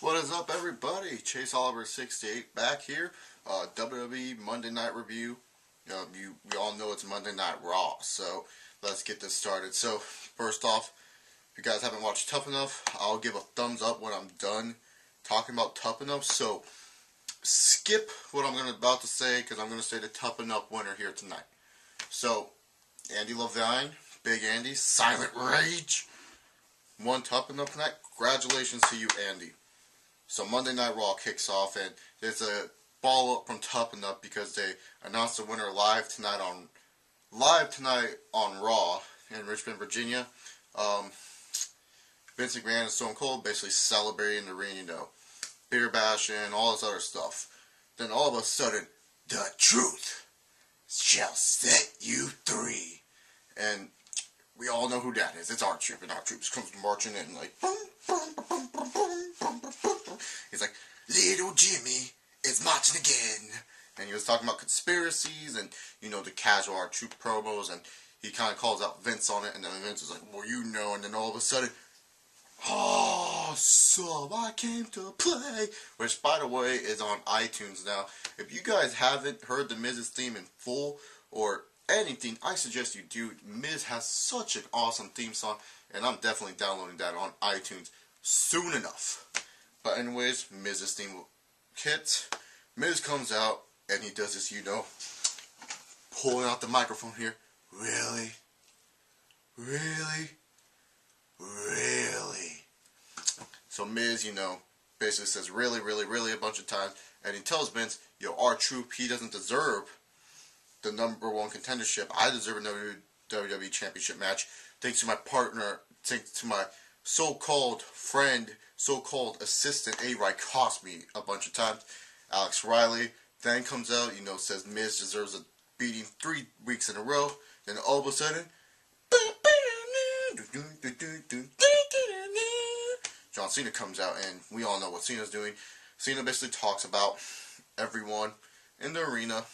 What is up, everybody? Chase Oliver 68 back here. WWE Monday Night Review. We all know it's Monday Night Raw, so let's get this started. So, first off, if you guys haven't watched Tough Enough, I'll give a thumbs up when I'm done talking about Tough Enough. So, skip what I'm about to say, because I'm going to say the Tough Enough winner here tonight. So, Andy Levine, Big Andy, Silent Rage, won Tough Enough tonight. Congratulations to you, Andy. So Monday Night Raw kicks off, and there's a follow-up from Tough Enough because they announced the winner live tonight on Raw in Richmond, Virginia. Vince McMahon and Stone Cold basically celebrating the ring, beer bashing, all this other stuff. Then all of a sudden, the truth shall set you free. And we all know who that is. It's R-Truth, and R-Truth comes marching in like, boom, boom, boom, boom, boom, boom, boom. He's like, little Jimmy is marching again. And he was talking about conspiracies and, the casual R-Truth promos, and he kind of calls out Vince on it, and then Vince is like, well, and then all of a sudden, oh, so I came to play, which, by the way, is on iTunes now. If you guys haven't heard the Miz's theme in full, or anything, I suggest you do. Miz has such an awesome theme song, and I'm definitely downloading that on iTunes soon enough. But anyways, Miz's theme hits. Miz comes out, and he does this, pulling out the microphone here. Really? Really? Really? So Miz, basically says really, really, really a bunch of times, and he tells Vince, R-Truth, he doesn't deserve the #1 contendership. I deserve a WWE Championship match. Thanks to my partner, thanks to my so-called friend, so-called assistant, A-Rai cost me a bunch of times. Alex Riley then comes out, says Miz deserves a beating 3 weeks in a row. Then all of a sudden, John Cena comes out, and we all know what Cena's doing. Cena basically talks about everyone in the arena,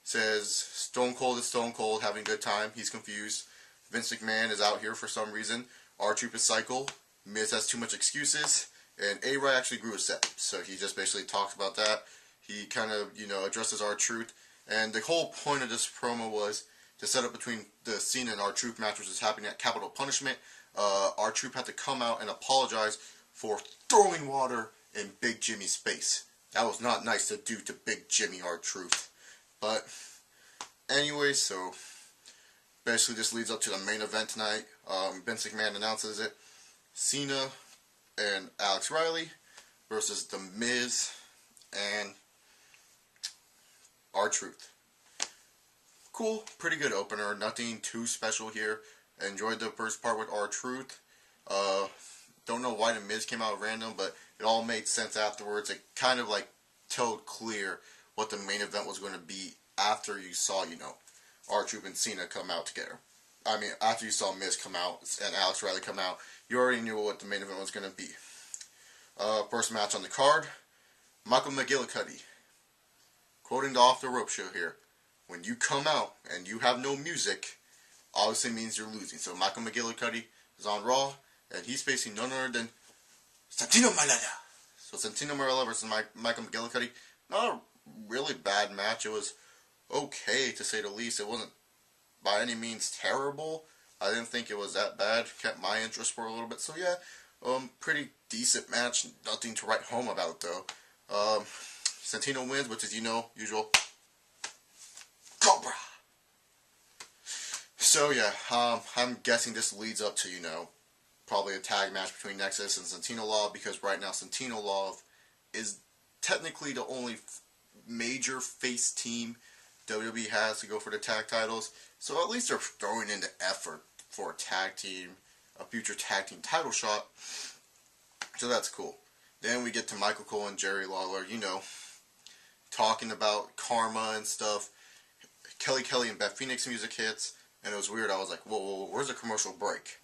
says Stone Cold is Stone Cold, having a good time. He's confused. Vince McMahon is out here for some reason. R-Truth is psycho. Miz has too much excuses. And A-Rai actually grew a set. So he just basically talks about that. He kind of, addresses R-Truth. And the whole point of this promo was to set up between the Cena and R-Truth match, which is happening at Capital Punishment. R-Truth had to come out and apologize for throwing water in Big Jimmy's face. That was not nice to do to Big Jimmy R-Truth. But anyway, so basically this leads up to the main event tonight. Vince McMahon announces it. Cena and Alex Riley versus The Miz and R-Truth. Cool, pretty good opener. Nothing too special here. Enjoyed the first part with R-Truth. Don't know why The Miz came out random, but it all made sense afterwards. It kind of told clear what the main event was going to be after you saw, R-Truth and Cena come out together. I mean, after you saw Miz come out and Alex Riley come out, you already knew what the main event was going to be. First match on the card, Michael McGillicuddy. Quoting the Off the Rope show here, when you come out and you have no music, obviously means you're losing. So Michael McGillicuddy is on Raw, and he's facing none other than Santino Marella. So Santino Marella versus Michael McGillicuddy. Not a really bad match. It was okay, to say the least. It wasn't by any means terrible. I didn't think it was that bad. Kept my interest for a little bit. So yeah, pretty decent match. Nothing to write home about, though. Santino wins, which is, usual Cobra. So yeah, I'm guessing this leads up to, probably a tag match between Nexus and Santino Law, because right now Santino Law is technically the only major face team WWE has to go for the tag titles. So at least they're throwing in the effort for a future tag team title shot. So that's cool. Then we get to Michael Cole and Jerry Lawler, talking about karma and stuff. Kelly and Beth Phoenix music hits, and it was weird. I was like, whoa, where's the commercial break?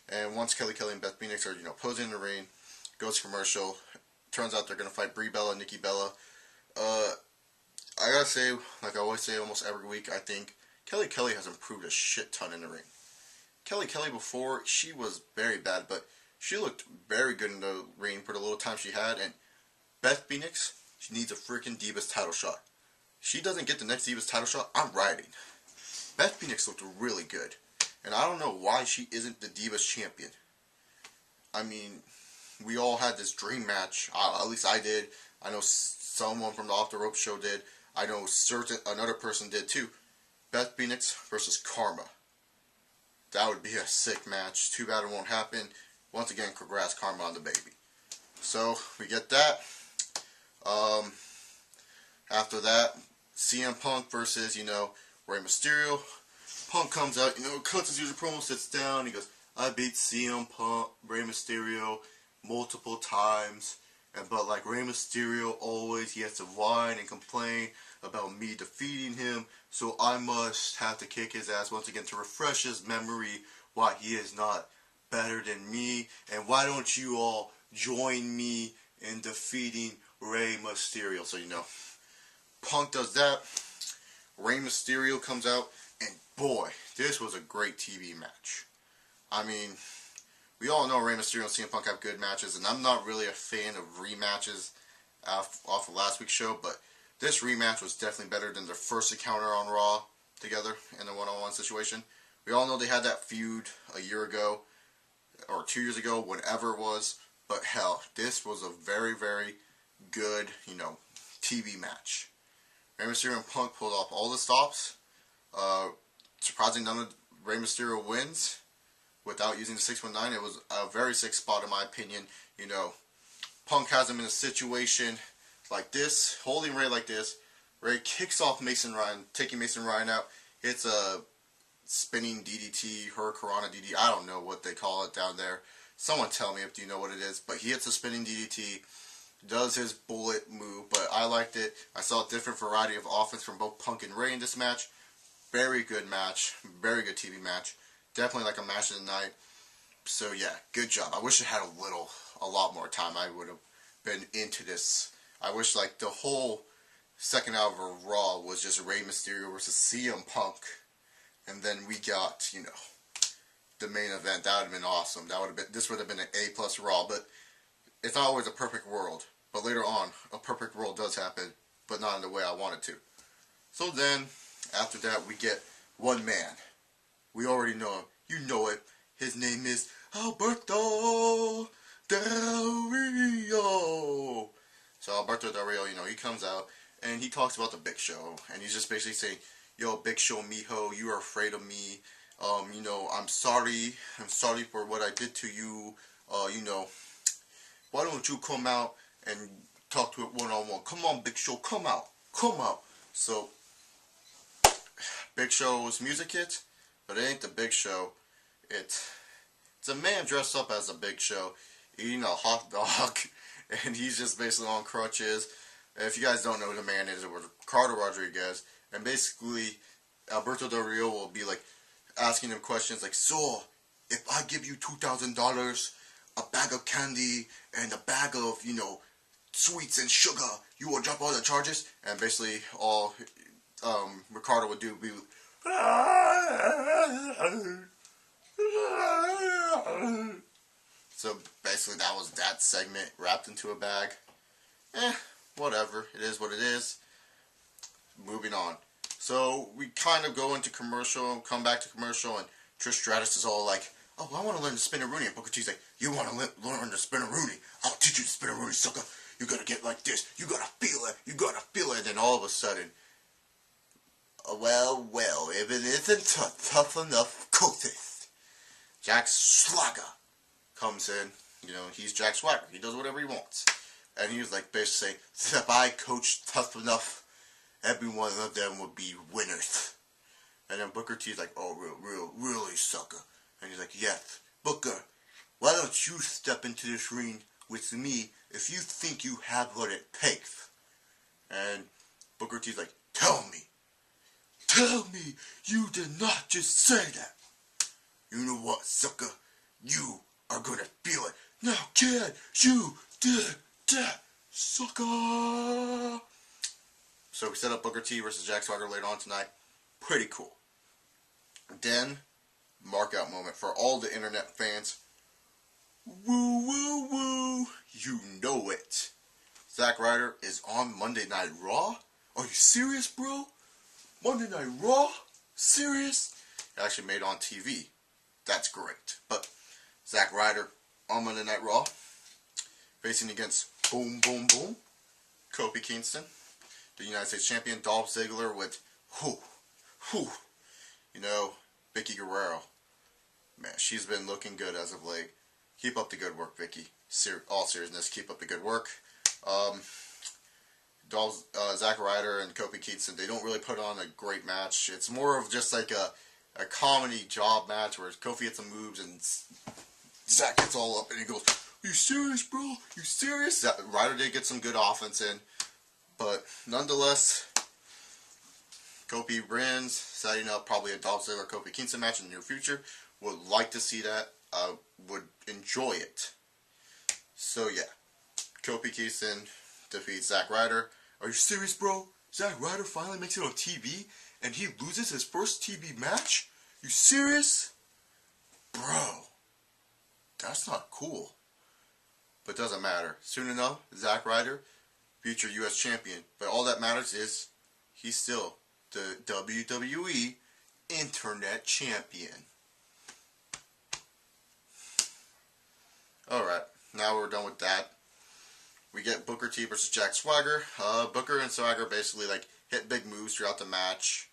And once Kelly and Beth Phoenix are, posing in the ring, goes to commercial. Turns out they're going to fight Brie Bella and Nikki Bella. I gotta say, like I always say almost every week, I think Kelly has improved a shit ton in the ring. Kelly before, she was very bad, but She looked very good in the ring for the little time she had, and Beth Phoenix, she needs a freaking Divas title shot. If she doesn't get the next Divas title shot, I'm riding. Beth Phoenix looked really good, and I don't know why she isn't the Divas champion. I mean, we all had this dream match. At least I did. I know someone from the Off the Rope show did. I know another person did too. Beth Phoenix versus Karma. That would be a sick match. Too bad it won't happen. Once again, congrats Karma on the baby. So we get that. After that, CM Punk versus, Rey Mysterio. Punk comes out, cuts his usual promo, sits down. He goes, I beat CM Punk, Rey Mysterio, multiple times. But like Rey Mysterio always, he has to whine and complain about me defeating him. So I must have to kick his ass once again to refresh his memory why he is not better than me. And why don't you all join me in defeating Rey Mysterio? So, Punk does that. Rey Mysterio comes out. And boy, this was a great TV match. I mean, we all know Rey Mysterio and CM Punk have good matches, and I'm not really a fan of rematches off of last week's show, but this rematch was definitely better than their first encounter on Raw together in a one-on-one situation. We all know they had that feud a year ago, or 2 years ago, whatever it was, but hell, this was a very, very good, TV match. Rey Mysterio and Punk pulled off all the stops. Surprisingly, none of Rey Mysterio wins without using the 619. It was a very sick spot in my opinion. Punk has him in a situation like this, holding Rey like this. Rey kicks off Mason Ryan, taking Mason Ryan out. Hits a spinning DDT, Hurricanrana DDT. I don't know what they call it down there. Someone tell me if you know what it is. But he hits a spinning DDT, does his bullet move. But I liked it. I saw a different variety of offense from both Punk and Rey in this match. Very good match. Very good TV match. Definitely like a match of the night. So yeah, good job. I wish it had a lot more time. I would have been into this. I wish like the whole second hour of Raw was just Rey Mysterio versus CM Punk. And then we got, the main event. That would have been awesome. This would have been an A+ Raw, but it's not always a perfect world. But later on, a perfect world does happen, but not in the way I want it to. So then, after that, we get one man. We already know him. You know it. His name is Alberto Del Rio. So Alberto Del Rio, he comes out and he talks about the Big Show. And he's just basically saying, yo, Big Show, mijo, you are afraid of me. I'm sorry. I'm sorry for what I did to you. Why don't you come out and talk to it one-on-one? Come on, Big Show, come out. Come out. So, Big Show's music hits. But it ain't the Big Show. It's a man dressed up as a Big Show, eating a hot dog, and he's just basically on crutches. And if you guys don't know who the man is, it was Ricardo Rodriguez. And basically, Alberto Del Rio will be like asking him questions like, so, if I give you $2,000, a bag of candy, and a bag of, sweets and sugar, you will drop all the charges? And basically, all Ricardo would do would be, so basically that was that segment wrapped into a bag. Whatever. It is what it is. Moving on. So we kind of go into commercial, come back to commercial, and Trish Stratus is all like, oh, I want to learn the spin-a-rooney. And Booker T's like, you want to learn the spin-a-rooney? I'll teach you the spin-a-rooney, sucker. You gotta get like this. You gotta feel it. You gotta feel it. And then all of a sudden, well, if it isn't tough enough, coaches. Jack Swagger comes in. He's Jack Swagger. He does whatever he wants. And he was like basically saying, if I coach tough enough, every one of them would be winners. And then Booker T's like, oh, really, sucker. And he's like, yes, Booker, why don't you step into this ring with me if you think you have what it takes? And Booker T's like, tell me, you did not just say that. You know what, sucker? You are gonna feel it. Now, kid, you did that, sucker. So we set up Booker T versus Jack Swagger later on tonight. Pretty cool. Then, mark out moment for all the internet fans. Woo, woo, woo. You know it. Zack Ryder is on Monday Night Raw? Are you serious, bro? Monday Night Raw? Serious? It actually made on TV. That's great. But Zack Ryder on Monday Night Raw, facing against Boom Boom Boom, Kofi Kingston, the United States Champion, Dolph Ziggler with you know, Vicky Guerrero. Man, she's been looking good as of late. Keep up the good work, Vicky. All seriousness, keep up the good work. Zack Ryder and Kofi Kingston, they don't really put on a great match. It's more of just like a comedy job match where Kofi hits some moves and Zack gets all up and he goes, "Are you serious, bro? You serious?" Ryder did get some good offense in, but nonetheless, Kofi wins, setting up probably a Dolph Ziggler Kofi Kingston match in the near future. Would like to see that. Would enjoy it. So yeah, Kofi Kingston defeats Zack Ryder. Are you serious, bro? Zack Ryder finally makes it on TV and he loses his first TV match? You serious? Bro, that's not cool. But doesn't matter. Soon enough, Zack Ryder, future U.S. champion. But all that matters is he's still the WWE Internet Champion. Alright, now we're done with that. We get Booker T versus Jack Swagger. Booker and Swagger basically like hit big moves throughout the match.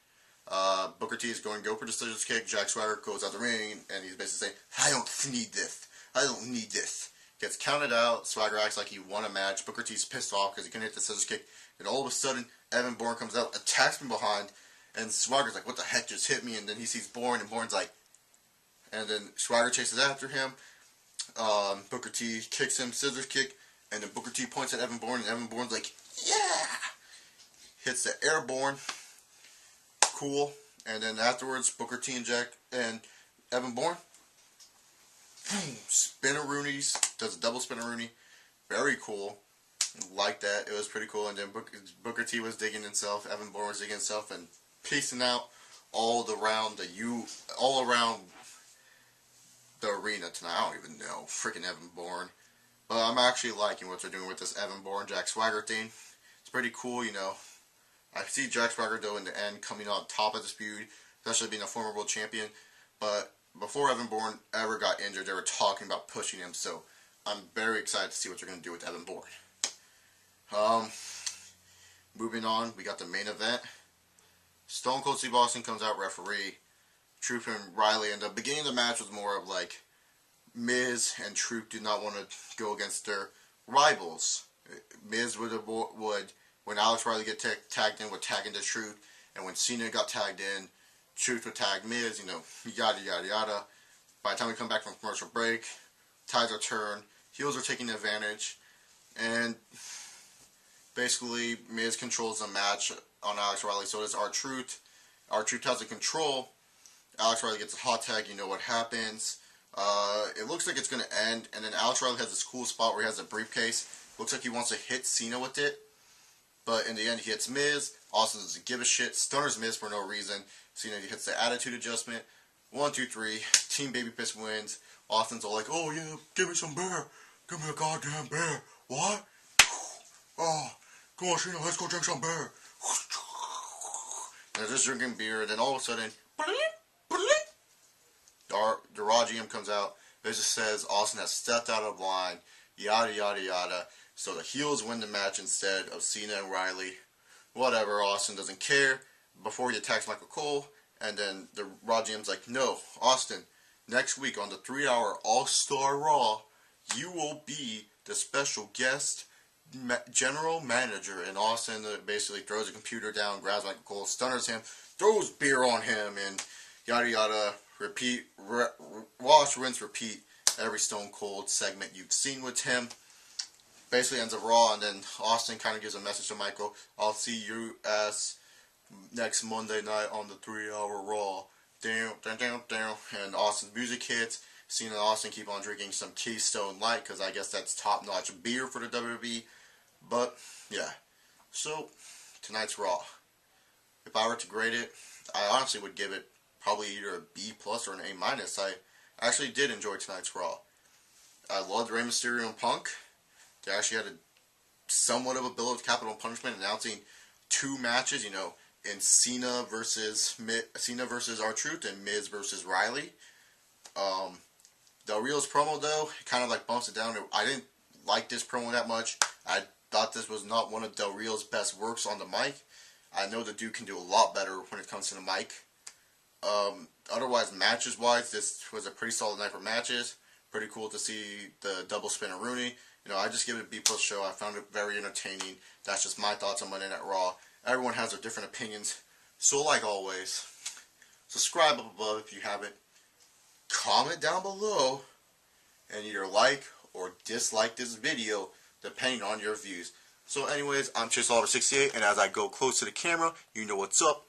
Booker T is going to go for the scissors kick. Jack Swagger goes out the ring and he's basically saying, "I don't need this. I don't need this." Gets counted out. Swagger acts like he won a match. Booker T's pissed off because he couldn't hit the scissors kick. And all of a sudden, Evan Bourne comes out, attacks from behind, and Swagger's like, "What the heck just hit me?" And then he sees Bourne, and Bourne's like, and then Swagger chases after him. Booker T kicks him, scissors kick, and then Booker T points at Evan Bourne, and Evan Bourne's like, "Yeah!" Hits the airborne. Cool. And then afterwards, Booker T and Jack and Evan Bourne, spinneroonies, does a double spinneroonie. Very cool. Like that. It was pretty cool. And then Booker T was digging himself, Evan Bourne was digging himself, and piecing out all around the arena tonight. I don't even know. Freaking Evan Bourne. But I'm actually liking what they're doing with this Evan Bourne, Jack Swagger thing. It's pretty cool, you know. I see Jack Swagger, though, in the end, coming on top of this feud, especially being a former world champion. But before Evan Bourne ever got injured, they were talking about pushing him, so I'm very excited to see what they're going to do with Evan Bourne. Moving on, we got the main event. Stone Cold Steve Austin comes out referee. Truth and Riley, and the beginning of the match was more of like Miz and Truth did not want to go against their rivals. Miz would when Alex Riley get tagged in, would tag into Truth, and when Cena got tagged in, Truth would tag Miz, you know, yada yada yada. By the time we come back from commercial break, tides are turned, heels are taking advantage, and basically Miz controls the match on Alex Riley, so does R-Truth. R-Truth has the control. Alex Riley gets a hot tag, you know what happens. It looks like it's going to end, and then Alex Riley has this cool spot where he has a briefcase. Looks like he wants to hit Cena with it, but in the end he hits Miz. Austin doesn't give a shit, stunners Miz for no reason. Cena hits the attitude adjustment. 1, 2, 3, Team Babyface wins. Austin's all like, "Oh yeah, give me some beer. Give me a goddamn beer." What? Oh, come on Cena, let's go drink some beer. And they're just drinking beer, and then all of a sudden, the Raw GM comes out. It just says Austin has stepped out of line, yada yada yada. So the heels win the match instead of Cena and Riley. Whatever, Austin doesn't care. Before he attacks Michael Cole, and then the Raw GM's like, "No, Austin, next week on the 3-hour All-Star Raw, you will be the special guest general manager." And Austin basically throws the computer down, grabs Michael Cole, stunners him, throws beer on him, and yada yada. Repeat, wash, rinse, repeat. Every Stone Cold segment you've seen with him. Basically ends up Raw, and then Austin kind of gives a message to Michael. "I'll see you ass next Monday night on the 3-hour Raw." Down, down, down, down. And Austin's music hits. Cena and Austin keep on drinking some Keystone Light, because I guess that's top-notch beer for the WWE. But, yeah. So, tonight's Raw. If I were to grade it, I honestly would give it probably either a B+ or an A-. I actually did enjoy tonight's Raw. I loved Rey Mysterio and Punk. They actually had a somewhat of a bill of capital punishment, announcing 2 matches. You know, in Cena versus R-Truth and Miz versus Riley. Del Rio's promo though, kind of like bumps it down. I didn't like this promo that much. I thought this was not one of Del Rio's best works on the mic. I know the dude can do a lot better when it comes to the mic. Otherwise, matches-wise, this was a pretty solid night for matches. Pretty cool to see the double spin of Rooney. You know, I just give it a B+ show. I found it very entertaining. That's just my thoughts on Monday Night Raw. Everyone has their different opinions. So, like always, subscribe up above if you haven't. Comment down below and either like or dislike this video depending on your views. So anyways, I'm ChaseOliver68, and as I go close to the camera, you know what's up.